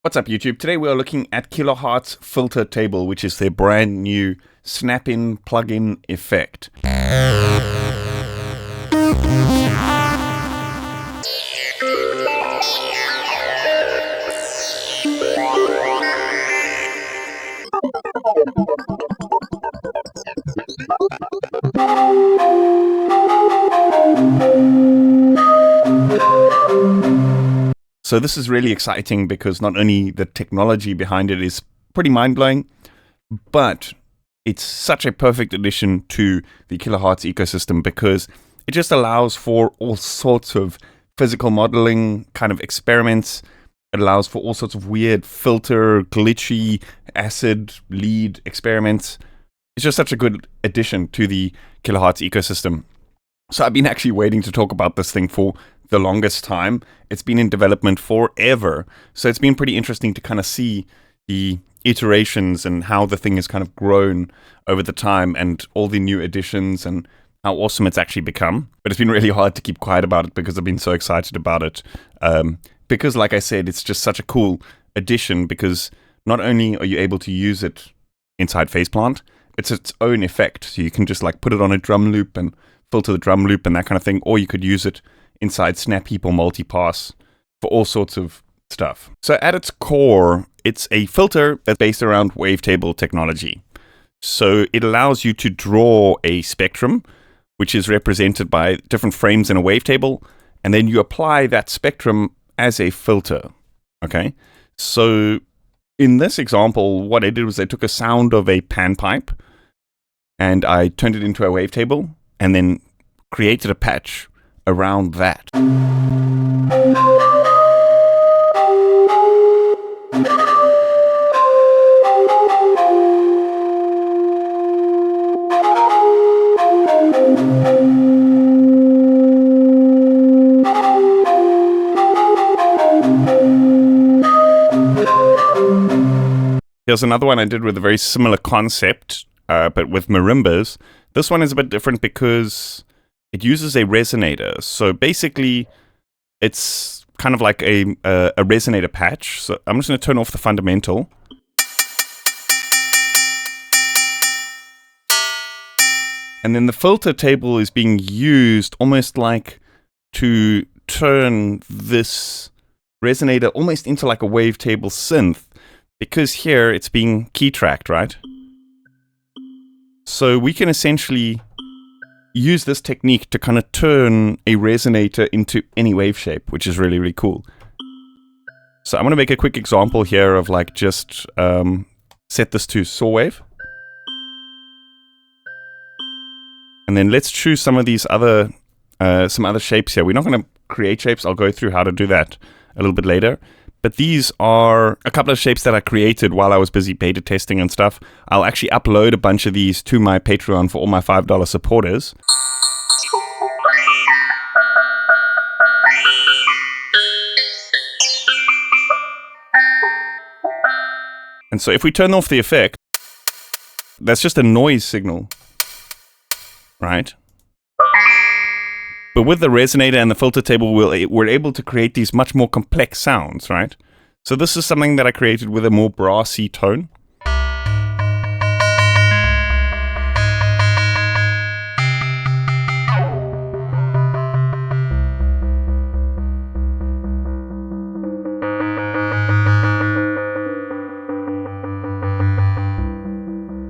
What's up, YouTube? Today we are looking at Kilohearts FilterTable, which is their brand new snap-in plugin effect. So this is really exciting because not only the technology behind it is pretty mind-blowing, but it's such a perfect addition to the Kilohearts ecosystem because it just allows for all sorts of physical modeling kind of experiments. It allows for all sorts of weird filter, glitchy, acid, lead experiments. It's just such a good addition to the Kilohearts ecosystem. So I've been actually waiting to talk about this thing for the longest time. It's been in development forever. So it's been pretty interesting to kind of see the iterations and how the thing has kind of grown over the time and all the new additions and how awesome it's actually become. But it's been really hard to keep quiet about it because I've been so excited about it. Because like I said, it's just such a cool addition because not only are you able to use it inside Faceplant, it's its own effect. So you can just like put it on a drum loop and filter the drum loop and that kind of thing, or you could use it inside Snap Heap or Multipass for all sorts of stuff. So at its core, it's a filter that's based around wavetable technology. So it allows you to draw a spectrum, which is represented by different frames in a wavetable, and then you apply that spectrum as a filter. Okay? So in this example, what I did was I took a sound of a panpipe, and I turned it into a wavetable, and then created a patch around that. Here's another one I did with a very similar concept, but with marimbas. This one is a bit different because it uses a resonator. So basically, it's kind of like a resonator patch. So I'm just going to turn off the fundamental. And then the filter table is being used almost like to turn this resonator almost into like a wavetable synth. Because here it's being key tracked, right? So we can essentially use this technique to kind of turn a resonator into any wave shape, which is really, really cool. So I'm going to make a quick example here of like just set this to saw wave. And then let's choose some of these other shapes here. We're not going to create shapes. I'll go through how to do that a little bit later. But these are a couple of shapes that I created while I was busy beta testing and stuff. I'll actually upload a bunch of these to my Patreon for all my $5 supporters. And so if we turn off the effect, that's just a noise signal, right? But with the resonator and the filter table, we're able to create these much more complex sounds, right? So this is something that I created with a more brassy tone.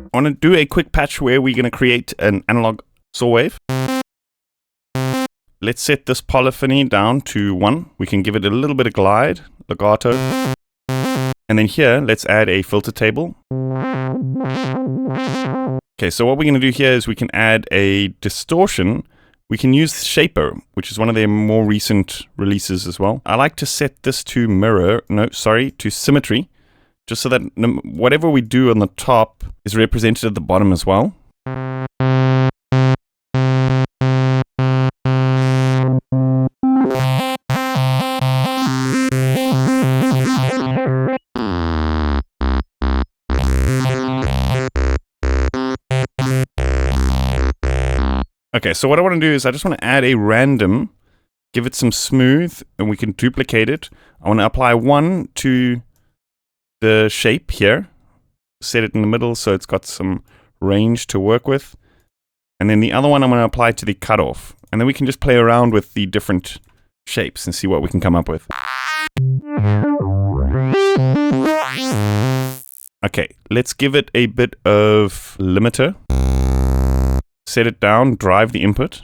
I want to do a quick patch where we're going to create an analog saw wave. Let's set this polyphony down to 1. We can give it a little bit of glide, legato. And then here, let's add a filter table. Okay, so what we're going to do here is we can add a distortion. We can use Shaper, which is one of their more recent releases as well. I like to set this to to symmetry, just so that whatever we do on the top is represented at the bottom as well. Okay, so what I want to do is I just want to add a random, give it some smooth, and we can duplicate it. I want to apply 1 to the shape here, set it in the middle so it's got some range to work with. And then the other one I'm going to apply to the cutoff. And then we can just play around with the different shapes and see what we can come up with. Okay, let's give it a bit of limiter. Set it down, drive the input.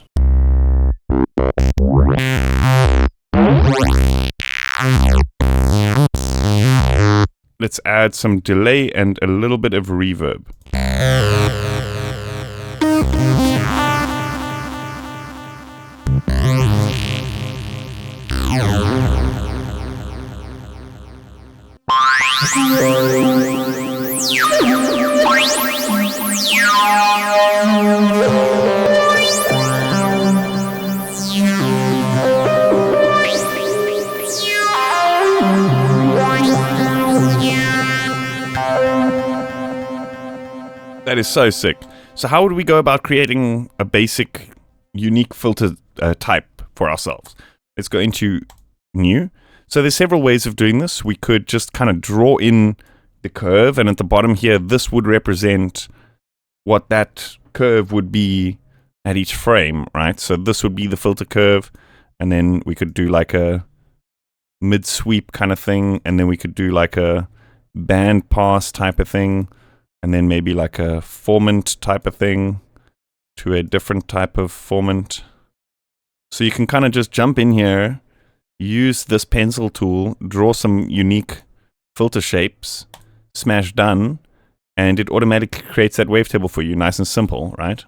Let's add some delay and a little bit of reverb. That is so sick. So how would we go about creating a basic, unique filter type for ourselves? Let's go into new. So there's several ways of doing this. We could just kind of draw in the curve, and at the bottom here, this would represent what that curve would be at each frame, right? So this would be the filter curve, and then we could do like a mid-sweep kind of thing, and then we could do like a band pass type of thing, and then maybe like a formant type of thing to a different type of formant. So you can kind of just jump in here, use this pencil tool, draw some unique filter shapes, smash done, and it automatically creates that wavetable for you, nice and simple, right?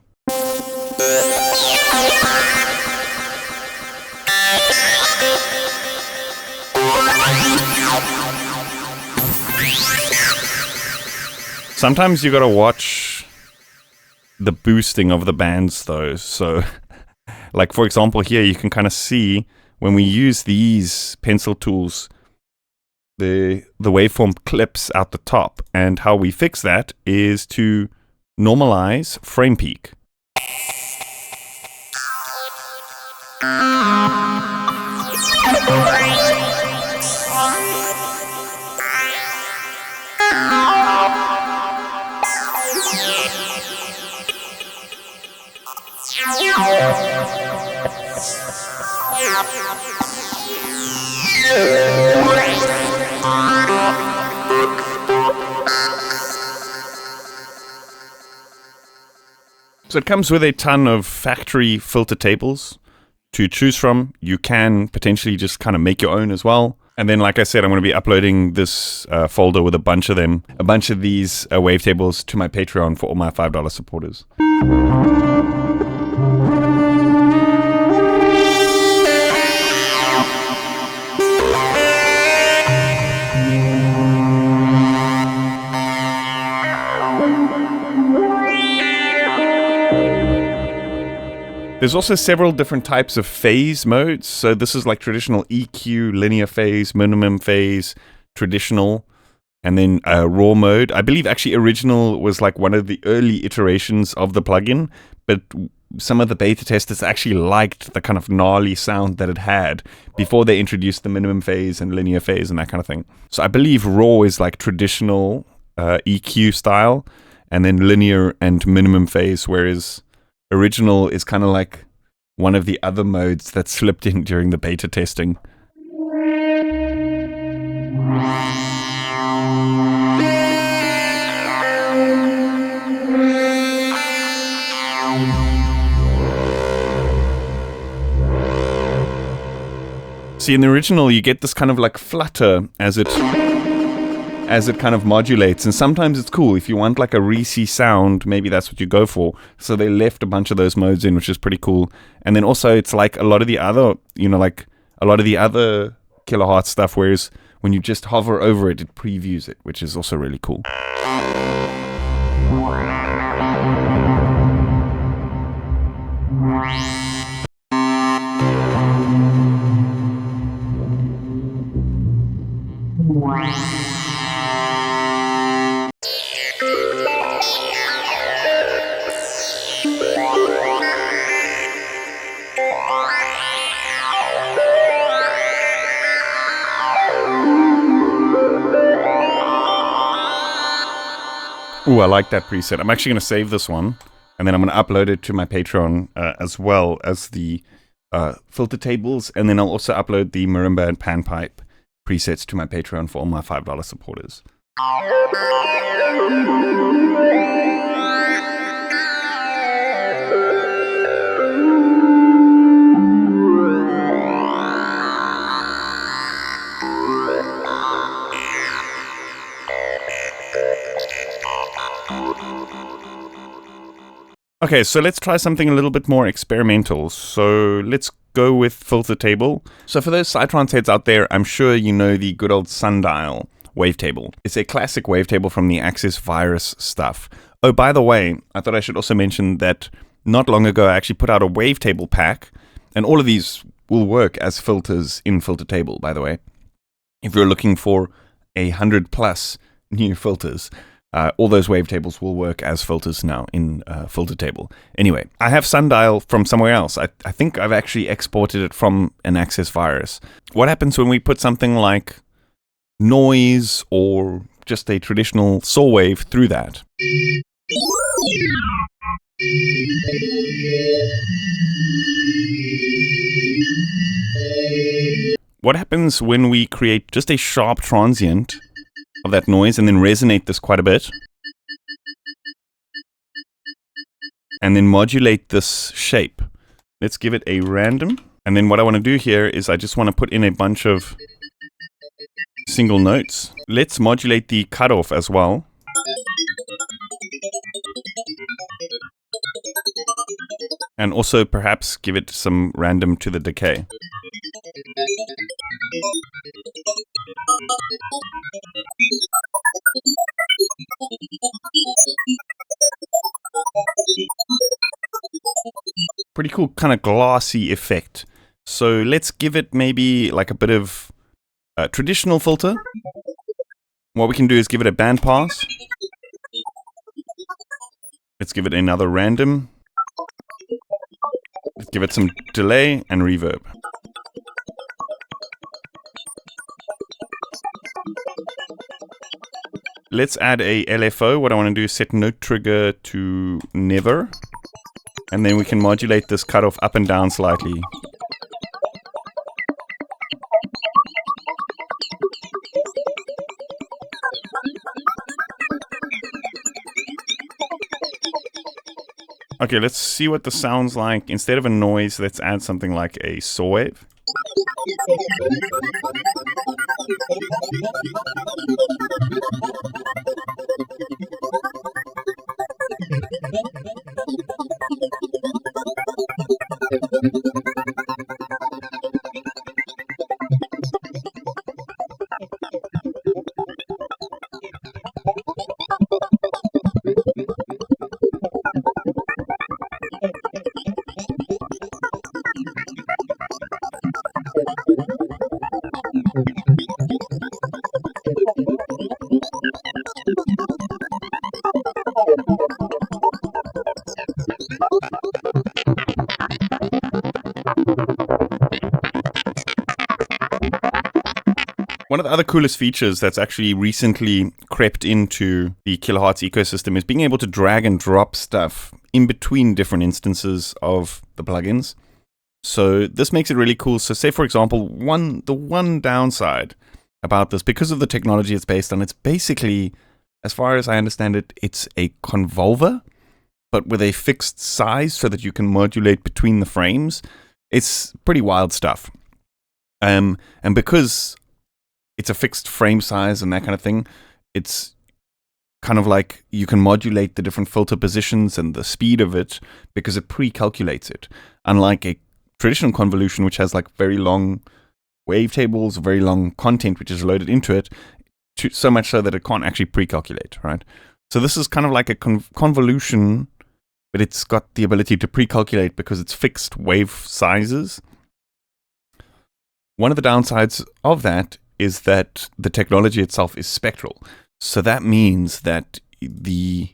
Sometimes you gotta watch the boosting of the bands though. So like for example here, you can kind of see when we use these pencil tools, the waveform clips out the top, and how we fix that is to normalize frame peak. So it comes with a ton of factory filter tables to choose from. You can potentially just kind of make your own as well. And then, like I said, I'm going to be uploading this folder with a bunch of them, a bunch of these wavetables to my Patreon for all my $5 supporters. There's also several different types of phase modes. So this is like traditional EQ, linear phase, minimum phase, traditional, and then raw mode. I believe actually original was like one of the early iterations of the plugin, but some of the beta testers actually liked the kind of gnarly sound that it had before they introduced the minimum phase and linear phase and that kind of thing. So I believe raw is like traditional EQ style, and then linear and minimum phase, whereas original is kind of like one of the other modes that slipped in during the beta testing. See, in the original, you get this kind of like flutter as it kind of modulates, and sometimes it's cool. If you want like a Reese sound, maybe that's what you go for. So they left a bunch of those modes in, which is pretty cool. And then also it's like a lot of the other, like a lot of the other Kilohearts stuff, whereas when you just hover over it, it previews it, which is also really cool. Ooh, I like that preset. I'm actually going to save this one, and then I'm going to upload it to my Patreon as well as the filter tables, and then I'll also upload the marimba and panpipe presets to my Patreon for all my $5 supporters. Okay, so let's try something a little bit more experimental. So let's go with FilterTable. So for those Psytrance heads out there, I'm sure you know the good old sundial wavetable. It's a classic wavetable from the Access Virus stuff. Oh, by the way, I thought I should also mention that not long ago I actually put out a wavetable pack, and all of these will work as filters in FilterTable, by the way. If you're looking for 100 plus new filters, all those wavetables will work as filters now in FilterTable. Anyway, I have Sundial from somewhere else. I think I've actually exported it from an Access Virus. What happens when we put something like noise or just a traditional saw wave through that? What happens when we create just a sharp transient of that noise and then resonate this quite a bit, and then modulate this shape? Let's give it a random, and then what I want to do here is I just want to put in a bunch of single notes. Let's modulate the cutoff as well. And also perhaps give it some random to the decay. Pretty cool kind of glassy effect. So let's give it maybe like a bit of traditional filter. What we can do is give it a band pass. Let's give it another random. Let's give it some delay and reverb. Let's add a LFO. What I want to do is set note trigger to never. And then we can modulate this cutoff up and down slightly. Okay, let's see what this sounds like. Instead of a noise, let's add something like a saw wave. One of the other coolest features that's actually recently crept into the Kilohearts ecosystem is being able to drag and drop stuff in between different instances of the plugins. So this makes it really cool. So say, for example, the one downside about this, because of the technology it's based on, it's basically, as far as I understand it, it's a convolver, but with a fixed size so that you can modulate between the frames. It's pretty wild stuff. And because it's a fixed frame size and that kind of thing, it's kind of like you can modulate the different filter positions and the speed of it because it pre-calculates it. Unlike a traditional convolution, which has like very long wavetables, very long content which is loaded into it, so much so that it can't actually pre-calculate, right? So this is kind of like a convolution, but it's got the ability to pre-calculate because it's fixed wave sizes. One of the downsides of that is that the technology itself is spectral. So that means that the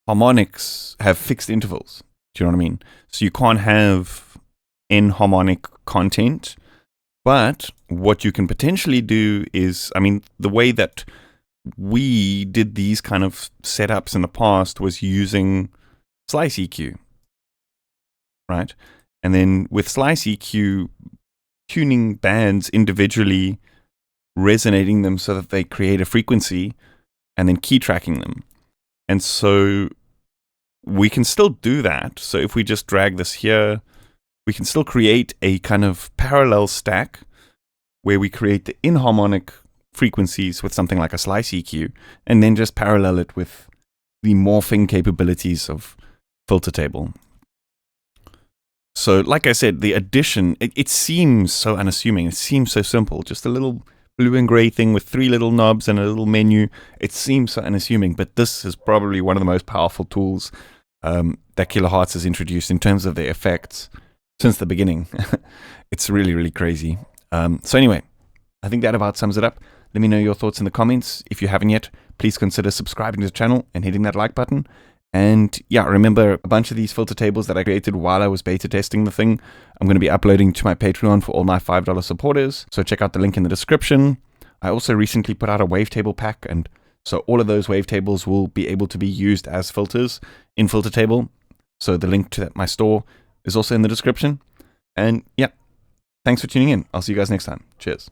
harmonics have fixed intervals. Do you know what I mean? So you can't have n-harmonic content, but what you can potentially do is, I mean, the way that we did these kind of setups in the past was using Slice EQ, right? And then with Slice EQ, tuning bands individually, resonating them so that they create a frequency, and then key tracking them. And so we can still do that. So if we just drag this here, we can still create a kind of parallel stack where we create the inharmonic frequencies with something like a Slice EQ, and then just parallel it with the morphing capabilities of FilterTable. So like I said, the addition, it seems so unassuming. It seems so simple. Just a little blue and gray thing with 3 little knobs and a little menu. It seems so unassuming, but this is probably one of the most powerful tools that Kilohearts has introduced in terms of their effects since the beginning. It's really, really crazy. So anyway, I think that about sums it up. Let me know your thoughts in the comments. If you haven't yet, please consider subscribing to the channel and hitting that like button. And yeah, remember a bunch of these filter tables that I created while I was beta testing the thing, I'm going to be uploading to my Patreon for all my $5 supporters. So check out the link in the description. I also recently put out a wavetable pack, and so all of those wavetables will be able to be used as filters in FilterTable. So the link to my store is also in the description. And yeah, thanks for tuning in. I'll see you guys next time. Cheers.